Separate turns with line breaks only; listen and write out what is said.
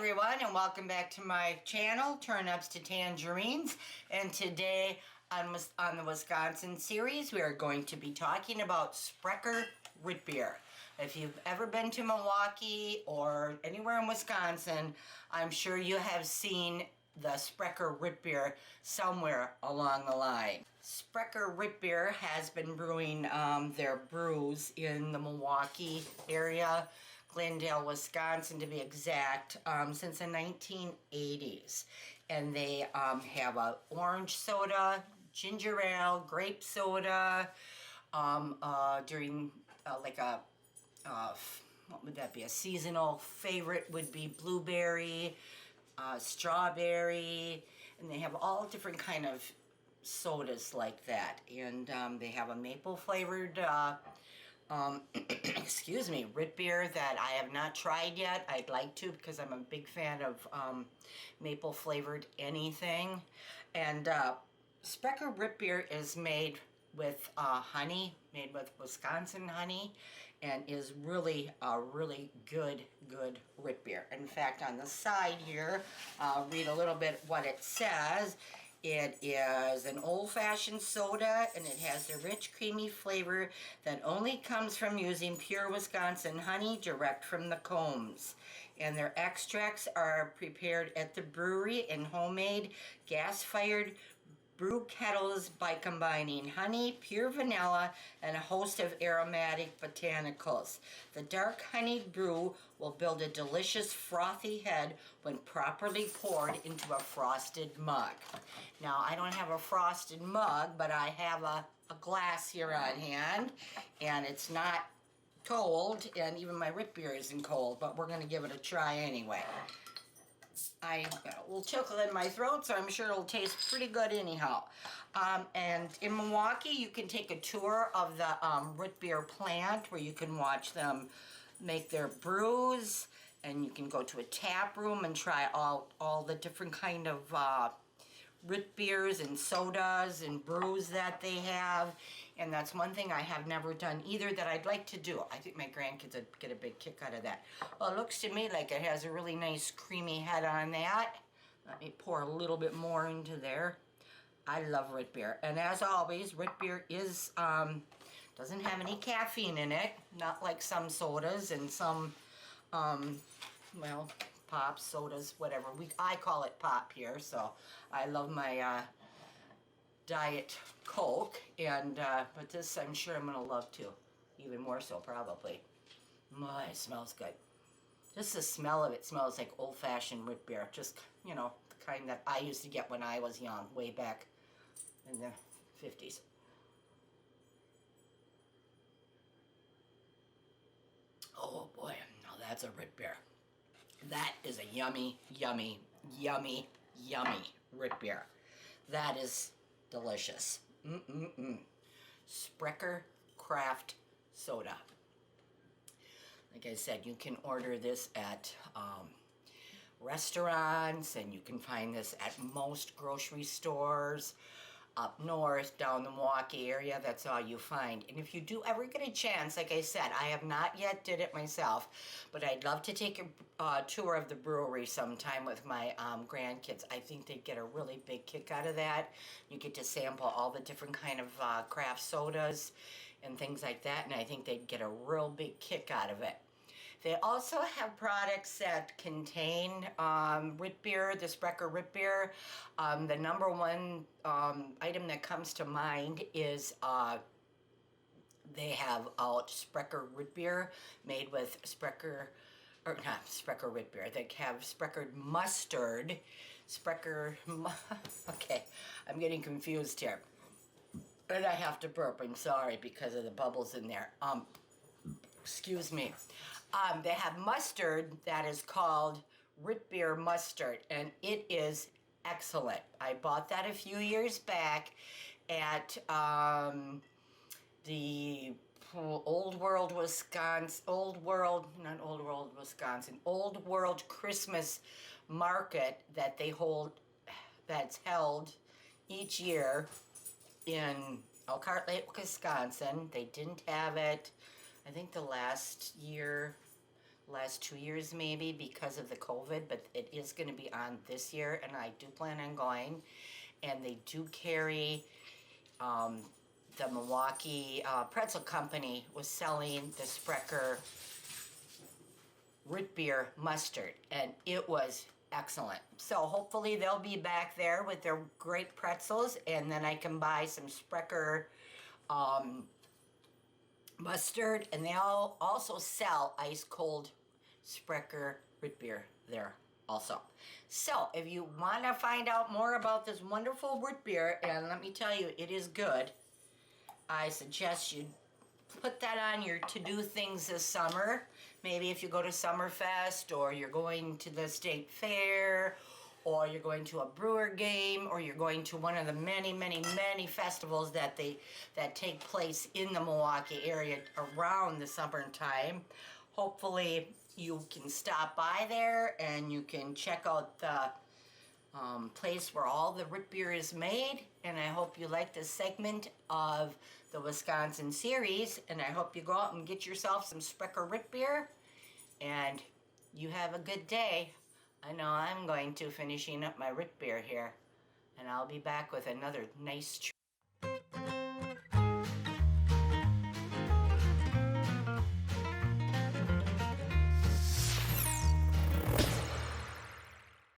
everyone, and welcome back to my channel, Turnips to Tangerines. And today on the Wisconsin series, we are going to be talking about Sprecher root beer. If you've ever been to Milwaukee or anywhere in Wisconsin, I'm sure you have seen the Sprecher root beer somewhere along the line. Sprecher root beer has been brewing their brews in the Milwaukee area, Glendale, Wisconsin to be exact, since the 1980s. And they have a orange soda, ginger ale, grape soda, during like a, what would that be, a seasonal favorite would be blueberry, strawberry, and they have all different kind of sodas like that. And they have a maple flavored excuse me, root beer that I have not tried yet. I'd like to because I'm a big fan of maple flavored anything. And Sprecher root beer is made with honey, made with Wisconsin honey, and is really a really good root beer. In fact, on the side here, I'll read a little bit what it says. It is an old-fashioned soda, and it has the rich, creamy flavor that only comes from using pure Wisconsin honey direct from the combs. And their extracts are prepared at the brewery in homemade, gas-fired brew kettles by combining honey, pure vanilla, and a host of aromatic botanicals. The dark honeyed brew will build a delicious frothy head when properly poured into a frosted mug. Now, I don't have a frosted mug, but I have a glass here on hand, and it's not cold, and even my root beer isn't cold, but we're going to give it a try anyway. I got a little tickle in my throat, so I'm sure it'll taste pretty good anyhow. And in Milwaukee, you can take a tour of the root beer plant where you can watch them make their brews, and you can go to a tap room and try all the different kind of root beers and sodas and brews that they have. And that's one thing I have never done either that I'd like to do. I think my grandkids would get a big kick out of that. Well, it looks to me like it has a really nice creamy head on that. Let me pour a little bit more into there. I love root beer. And as always, root beer is doesn't have any caffeine in it, not like some sodas and some well, pops, sodas, whatever. I call it pop here, so I love my Diet Coke, and but this I'm sure I'm gonna love too, even more so probably. Oh, it smells good. Just the smell of it smells like old-fashioned root beer, just, you know, the kind that I used to get when I was young, way back in the 50s. Oh boy, now that's a root beer. That is a yummy, yummy, yummy, yummy root beer. That is delicious. Sprecher Craft Soda. Like I said, you can order this at restaurants, and you can find this at most grocery stores. Up north, down the Milwaukee area, that's all you find. And if you do ever get a chance, like I said, I have not yet did it myself, but I'd love to take a tour of the brewery sometime with my grandkids. I think they'd get a really big kick out of that. You get to sample all the different kind of craft sodas and things like that, and I think they'd get a real big kick out of it. They also have products that contain root beer, the Sprecher root beer. The number one item that comes to mind is they have out Sprecher root beer made with Sprecher, or not Sprecher root beer. They have Sprecher mustard, okay, I'm getting confused here. And I have to burp, I'm sorry, because of the bubbles in there. Excuse me. They have mustard that is called root beer mustard, and it is excellent. I bought that a few years back at the Old World Christmas market that they hold, that's held each year in Elkhart Lake, Wisconsin. They didn't have it, I think, the last year last 2 years maybe because of the COVID, but it is going to be on this year, and I do plan on going. And they do carry, the Milwaukee Pretzel Company was selling the Sprecher root beer mustard, and it was excellent. So hopefully they'll be back there with their great pretzels, and then I can buy some Sprecher mustard, and they'll also sell ice cold Sprecher root beer there also. So if you want to find out more about this wonderful root beer, and let me tell you, it is good, I suggest you put that on your to-do things this summer. Maybe if you go to Summerfest, or you're going to the state fair, or you're going to a brewer game, or you're going to one of the many, many, many festivals that take place in the Milwaukee area around the summertime. Hopefully you can stop by there and you can check out the place where all the root beer is made. And I hope you like this segment of the Wisconsin series, and I hope you go out and get yourself some Sprecher root beer, and you have a good day. I know I'm going to, finishing up my root beer here, and I'll be back with another nice